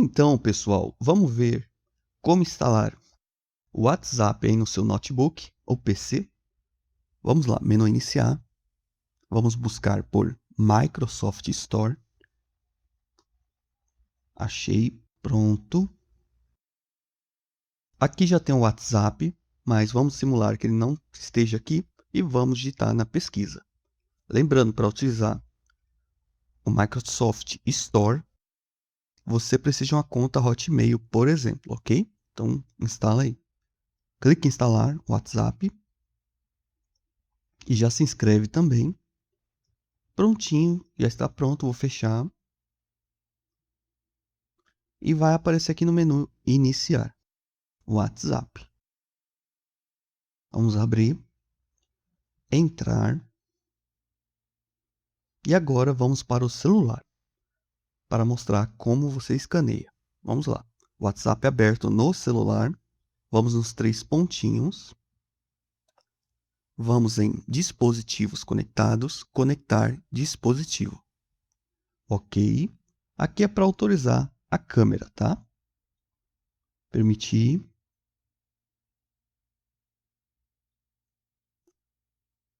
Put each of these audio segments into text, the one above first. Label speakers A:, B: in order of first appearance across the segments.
A: Então, pessoal, vamos ver como instalar o WhatsApp aí no seu notebook ou PC. Vamos lá, menu iniciar. Vamos buscar por Microsoft Store. Achei, pronto. Aqui já tem o WhatsApp, mas vamos simular que ele não esteja aqui e vamos digitar na pesquisa. Lembrando, para utilizar o Microsoft Store, você precisa de uma conta Hotmail, por exemplo, ok? Então, instala aí. Clique em instalar o WhatsApp e já se inscreve também. Prontinho, já está pronto, vou fechar. E vai aparecer aqui no menu iniciar o WhatsApp. Vamos abrir, entrar. E agora vamos para o celular, para mostrar como você escaneia. Vamos lá. WhatsApp aberto no celular. Vamos nos 3 pontinhos. Vamos em dispositivos conectados, conectar dispositivo. Ok. Aqui é para autorizar a câmera, tá? Permitir.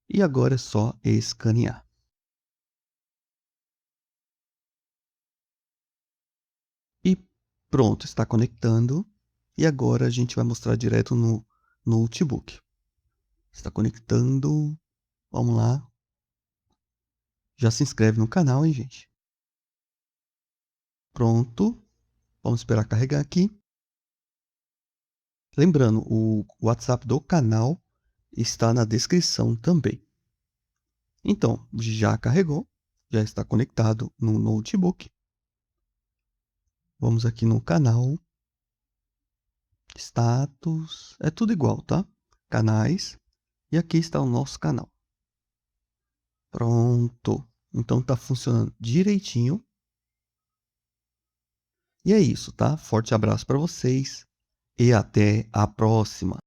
A: E agora é só escanear. E pronto, está conectando. E agora a gente vai mostrar direto no notebook. Está conectando. Vamos lá. Já se inscreve no canal, hein, gente? Pronto. Vamos esperar carregar aqui. Lembrando, o WhatsApp do canal está na descrição também. Então, já carregou. Já está conectado no notebook. Vamos aqui no canal. Status. É tudo igual, tá? Canais. E aqui está o nosso canal. Pronto. Então tá funcionando direitinho. E é isso, tá? Forte abraço para vocês e até a próxima.